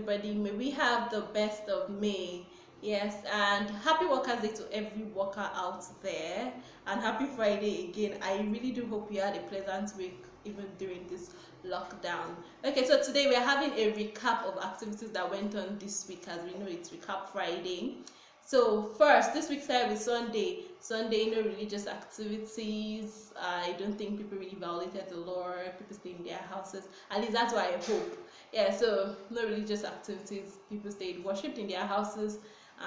everybody. May we have the best of May. Yes, and happy Workers' Day to every worker out there, and happy Friday again. I really do hope you had a pleasant week even during this lockdown. Okay, so today we are having a recap of activities that went on this week. As we know, it's Recap Friday. So first, this week started with Sunday. Sunday, no religious activities. I don't think people really violated the law. People stayed in their houses. At least that's what I hope. Yeah, so no religious activities. People stayed, worshipped in their houses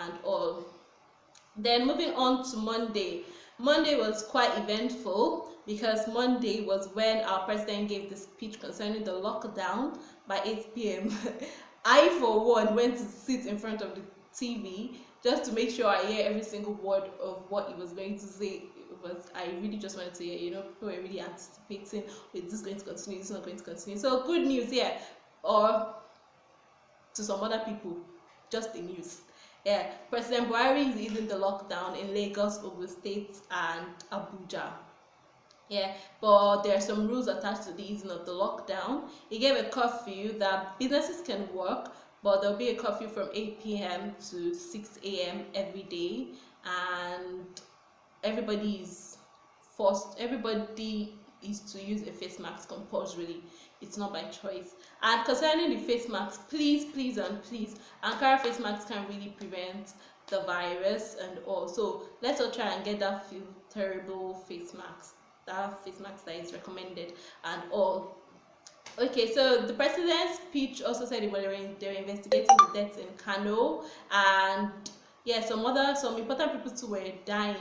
and all. Then moving on to Monday. Monday was quite eventful because Monday was when our president gave the speech concerning the lockdown by 8 p.m. I, for one, went to sit in front of the TV just to make sure I hear every single word of what he was going to say. I really just wanted to hear, people were really anticipating, is this going to continue, is this not going to continue? So good news here, or to some other people, just the news. Yeah, President Buhari is easing the lockdown in Lagos, Ogun State, and Abuja. Yeah, but there are some rules attached to the easing of the lockdown. He gave a curfew that businesses can work, but there'll be a curfew from 8 p.m. to 6 a.m. every day, and everybody is to use a face mask compulsorily. It's not by choice. And concerning the face mask, please Ankara face masks can really prevent the virus and all. So let's all try and get that filterable face mask, that is recommended and all. Okay, so the president's speech also said they were investigating the deaths in Kano, and yeah, some important people too were dying.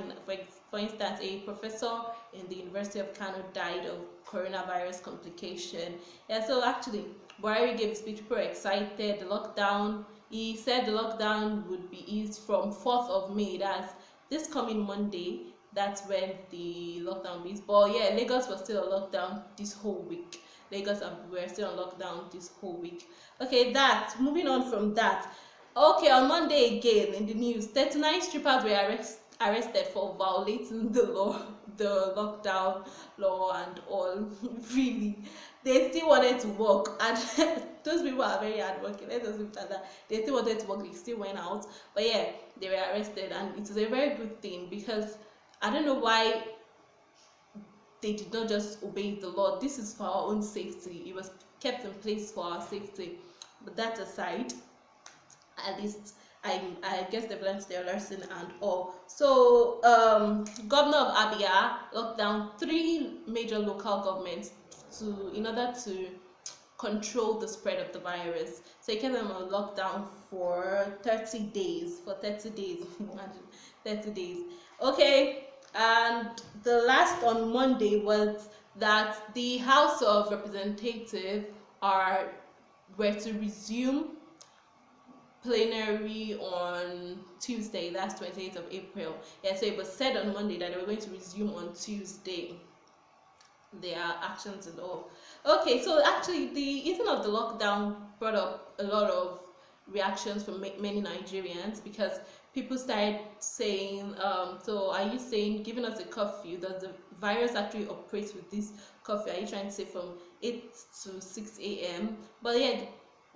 For instance, a professor in the University of Kano died of coronavirus complication. Yeah, so actually, Buhari gave a speech. People were excited. The lockdown. He said the lockdown would be eased from 4th of May. That's this coming Monday. That's when the lockdown is. But yeah, Lagos was still on lockdown this whole week. Lagos and we're still on lockdown this whole week. Okay, moving on from that. Okay, on Monday again in the news, 39 strippers were arrested for violating the law, the lockdown law and all. Really, they still wanted to work, and those people are very hardworking. Let us look at that. They still wanted to work. They still went out, but yeah, they were arrested, and it is a very good thing because I don't know why they did not just obey the law. This is for our own safety. It was kept in place for our safety. But that aside, at least I guess they've learned their lesson and all. So governor of Abia locked down 3 major local governments in order to control the spread of the virus. So he kept them on lockdown for 30 days. Imagine 30 days. Okay, and the last on Monday was that the House of Representatives were to resume plenary on Tuesday. That's 28th of April. Yeah, so it was said on Monday that they were going to resume on Tuesday their actions and all. Okay, so actually the easing of the lockdown brought up a lot of reactions from many Nigerians, because people started saying, so are you saying giving us a curfew, does the virus actually operate with this curfew? Are you trying to say from 8 to 6 a.m.? But yeah,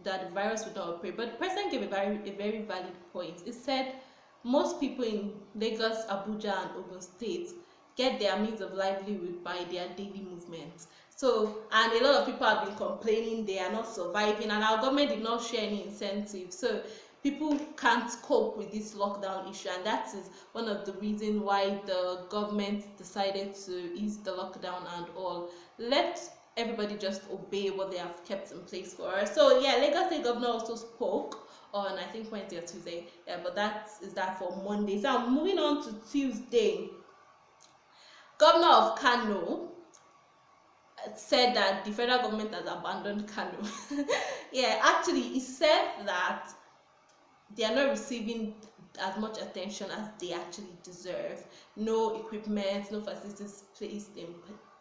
that the virus would not operate. But the president gave a very valid point. He said most people in Lagos, Abuja, and Ogun State get their means of livelihood by their daily movement. So, and a lot of people have been complaining they are not surviving, and our government did not share any incentives. So people can't cope with this lockdown issue, and that is one of the reasons why the government decided to ease the lockdown and all. Let everybody just obey what they have kept in place for us. So yeah, Lagos State Governor also spoke on, I think, Wednesday or Tuesday. Yeah, but that is that for Monday. So moving on to Tuesday. Governor of Kano said that the federal government has abandoned Kano. Yeah, actually, he said that they are not receiving as much attention as they actually deserve. No equipment, no facilities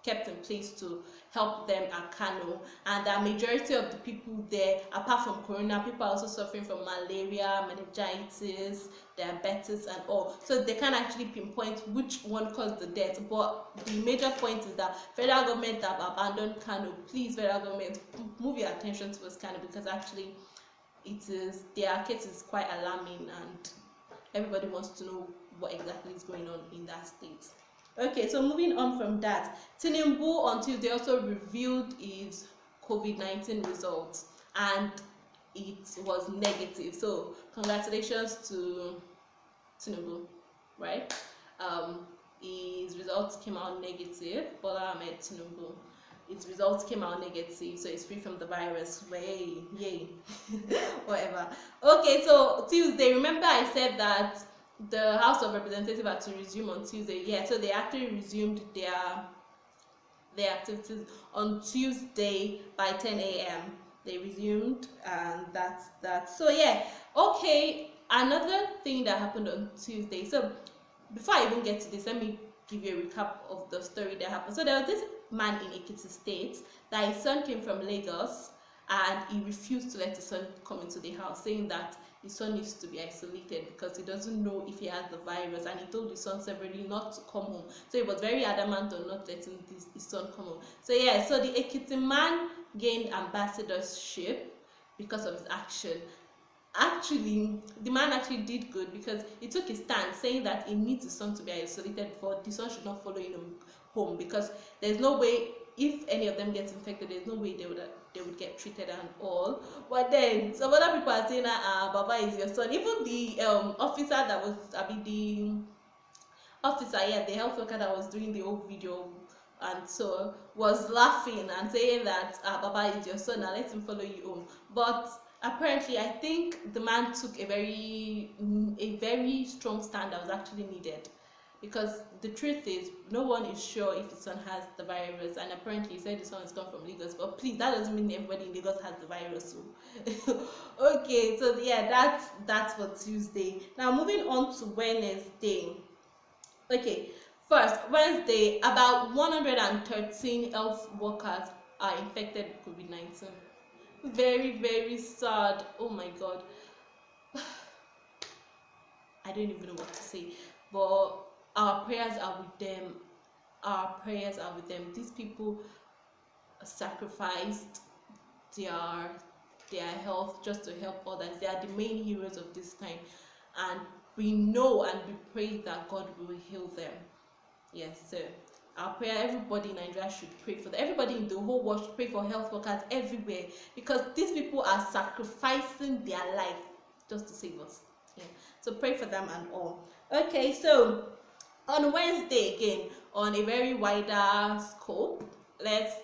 kept in place to help them at Kano, and the majority of the people there, apart from corona, people are also suffering from malaria, meningitis, diabetes and all. So they can't actually pinpoint which one caused the death, but the major point is that federal government have abandoned Kano. Please, federal government, move your attention towards Kano, because actually their case is quite alarming, and everybody wants to know what exactly is going on in that state. Okay, so moving on from that, Tinubu on Tuesday also revealed his COVID-19 results, and it was negative. So congratulations to Tinubu, right? His results came out negative. Bola Ahmed Tinubu, its results came out negative, so it's free from the virus. Way, yay. Whatever. Okay, so Tuesday, remember I said that the House of Representatives had to resume on Tuesday. Yeah, so they actually resumed their activities on Tuesday by 10 a.m. They resumed, and that's that. So yeah, okay, another thing that happened on Tuesday. So before I even get to this, let me give you a recap of the story that happened. So there was this man in Ekiti State that his son came from Lagos, and he refused to let his son come into the house, saying that his son needs to be isolated because he doesn't know if he has the virus, and he told his son severally not to come home. So he was very adamant on not letting his son come home. So yeah, so the Ekiti man gained ambassadorship because of his action. Actually, the man actually did good because he took his stand, saying that he needs his son to be isolated before the son should not follow him home, because there's no way, if any of them gets infected, there's no way they would get treated and all. But then some other people are saying that Baba is your son. Even the officer that was, the officer, yeah, the health worker that was doing the whole video and so was laughing and saying that Baba is your son, now let him follow you home. But apparently, I think the man took a very strong stand that was actually needed, because the truth is no one is sure if his son has the virus, and apparently he said his son is come from Lagos, but please, that doesn't mean everybody in Lagos has the virus. So okay, so yeah, that's for Tuesday. Now moving on to Wednesday. Okay, first, Wednesday, about 113 health workers are infected with COVID-19. Very, very sad. Oh my god. I don't even know what to say, but our prayers are with them. Our prayers are with them. These people sacrificed their health just to help others. They are the main heroes of this time, and we know and we pray that God will heal them. Yes, so our prayer, everybody in Nigeria should pray for them. Everybody in the whole world should pray for health workers everywhere, because these people are sacrificing their life just to save us. Yeah, so pray for them and all. Okay, so on Wednesday, again, on a very wider scope, let's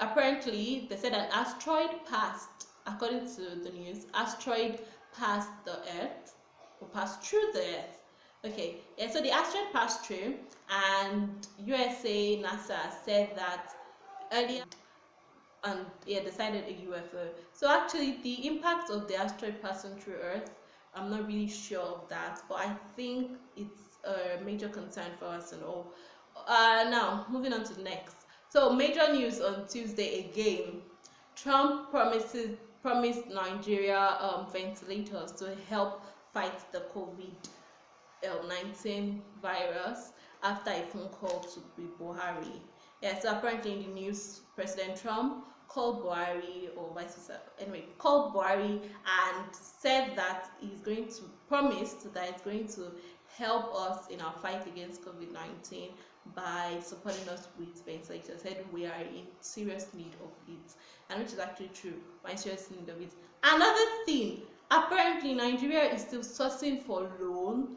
apparently they said an asteroid passed, according to the news, asteroid passed the earth, or passed through the earth. Okay, yeah, so the asteroid passed through, and USA NASA said that earlier, and yeah, decided a UFO. So actually, the impact of the asteroid passing through Earth, I'm not really sure of that, but I think it's a major concern for us and all. Now moving on to the next. So major news on Tuesday again. Trump promised Nigeria ventilators to help fight the COVID-19 virus after a phone call to Buhari. Yeah, so apparently in the news, President Trump called Buhari, or vice versa, anyway, called Buhari and said that he's going to promise that he's going to help us in our fight against COVID-19 by supporting us with ventilators. Said we are in serious need of it, and which is actually true. We're in serious need of it. Another thing, apparently Nigeria is still sourcing for loan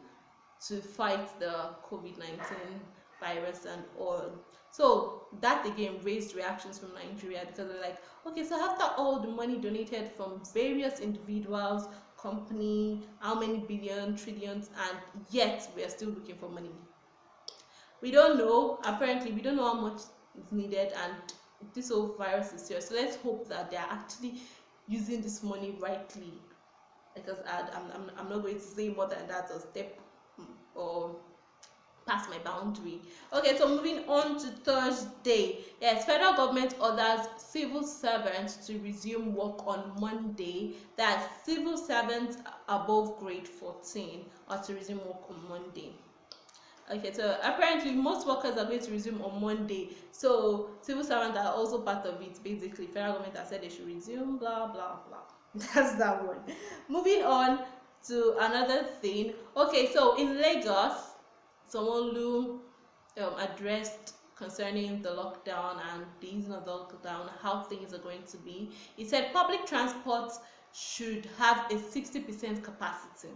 to fight the COVID-19 virus and all. So that again raised reactions from Nigeria, because they're like, okay, so after all the money donated from various individuals, company, how many billion, trillions, and yet we are still looking for money. We don't know. Apparently we don't know how much is needed, and this whole virus is serious. So let's hope that they are actually using this money rightly, because I'm not going to say more than that or step or past my boundary. Okay, so moving on to Thursday. Yes, federal government orders civil servants to resume work on Monday. That's civil servants above grade 14 are to resume work on Monday. Okay, so apparently most workers are going to resume on Monday. So civil servants are also part of it. Basically, federal government has said they should resume, blah blah blah. That's that one. Moving on to another thing. Okay, so in Lagos, someone addressed concerning the lockdown and the easing of the lockdown, how things are going to be. He said public transport should have a 60% capacity.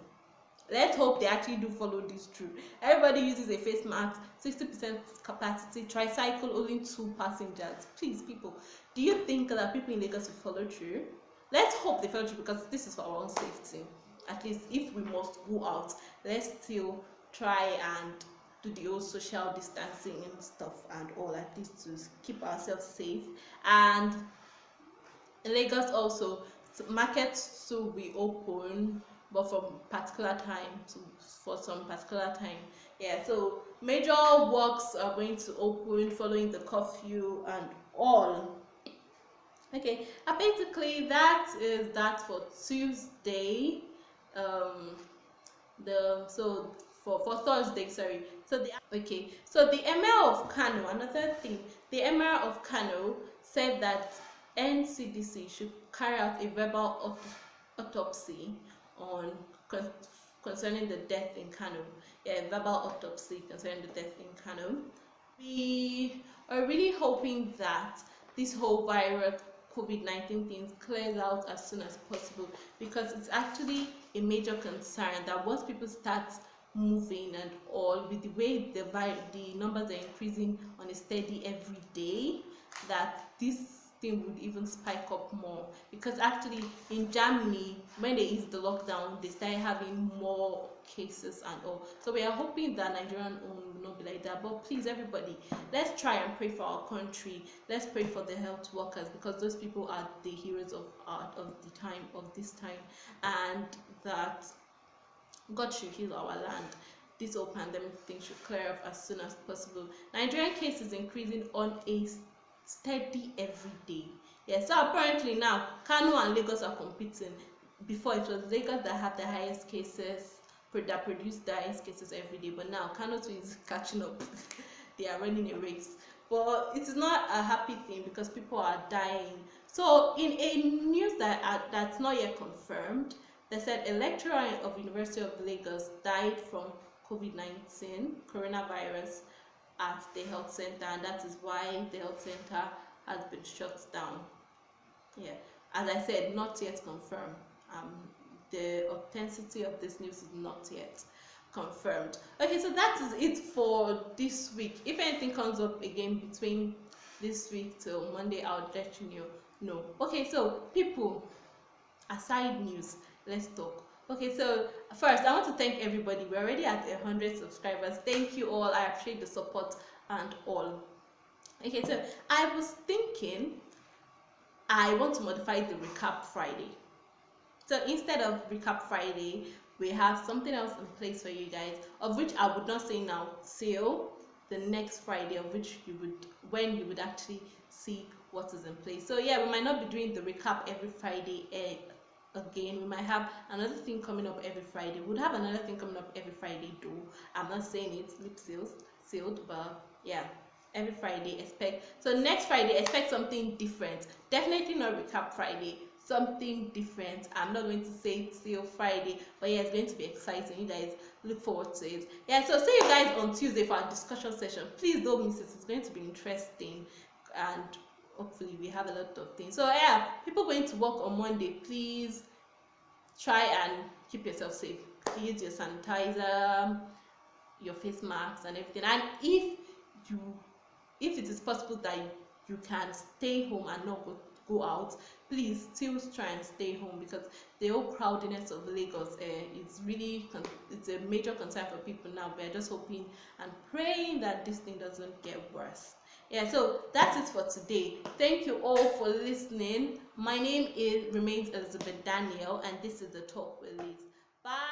Let's hope they actually do follow this through. Everybody uses a face mask, 60% capacity, tricycle only 2 passengers. Please, people, do you think that people in Lagos will follow through? Let's hope they follow through, because this is for our own safety. At least if we must go out, let's still try and do the old social distancing and stuff and all, at least to keep ourselves safe. And in Lagos also, markets will be open, but from particular time to for some particular time. Yeah, so major works are going to open following the curfew and all. Okay, basically that is that for Tuesday. The so for Thursday, sorry. So the Emir of Kano, another thing, the Emir of Kano said that NCDC should carry out a verbal autopsy on concerning the death in Kano. Yeah, verbal autopsy concerning the death in Kano. We are really hoping that this whole virus COVID-19 thing clears out as soon as possible, because it's actually a major concern that once people start moving and all, with the way the numbers are increasing on a steady every day, that this thing would even spike up more. Because actually in Germany, when they eased the lockdown, they started having more cases and all. So we are hoping that Nigerian will not be like that. But please, everybody, let's try and pray for our country. Let's pray for the health workers, because those people are the heroes of this time, and that God should heal our land. This whole pandemic thing should clear up as soon as possible. Nigerian cases increasing on a steady every day. Yeah, so apparently now Kano and Lagos are competing. Before it was Lagos that had the highest cases, that produced the highest cases every day, but now Kano too is catching up. They are running a race, but it is not a happy thing because people are dying. So in a news that's not yet confirmed, they said a lecturer of University of Lagos died from COVID-19 coronavirus at the health center, and that is why the health center has been shut down. Yeah, as I said, not yet confirmed. The authenticity of this news is not yet confirmed. Okay, so that is it for this week. If anything comes up again between this week till Monday, I'll let you know. Okay, so people, aside news, let's talk. Okay, so first I want to thank everybody. We're already at 100 subscribers. Thank you all. I appreciate the support and all. Okay, so I was thinking I want to modify the recap Friday. So instead of recap Friday, we have something else in place for you guys, of which I would not say now till the next Friday, of which when you would actually see what is in place. So yeah, we might not be doing the recap every Friday again. We might have another thing coming up every Friday. We'd have another thing coming up every Friday though. I'm not saying it's lip sealed, but yeah, every Friday expect. So next Friday expect something different. Definitely not recap Friday, something different. I'm not going to say till Friday, but yeah, it's going to be exciting. You guys look forward to it. Yeah, so see you guys on Tuesday for our discussion session. Please don't miss it. It's going to be interesting, and hopefully we have a lot of things. So yeah, people going to work on Monday, please try and keep yourself safe. Use your sanitizer, your face masks and everything. And if it is possible that you can stay home and not go out, please still try and stay home, because the whole crowdiness of Lagos it's a major concern for people now. We're just hoping and praying that this thing doesn't get worse. Yeah, so that's it for today. Thank you all for listening. My name remains Elizabeth Daniel, and this is the Talk with Liz. Bye.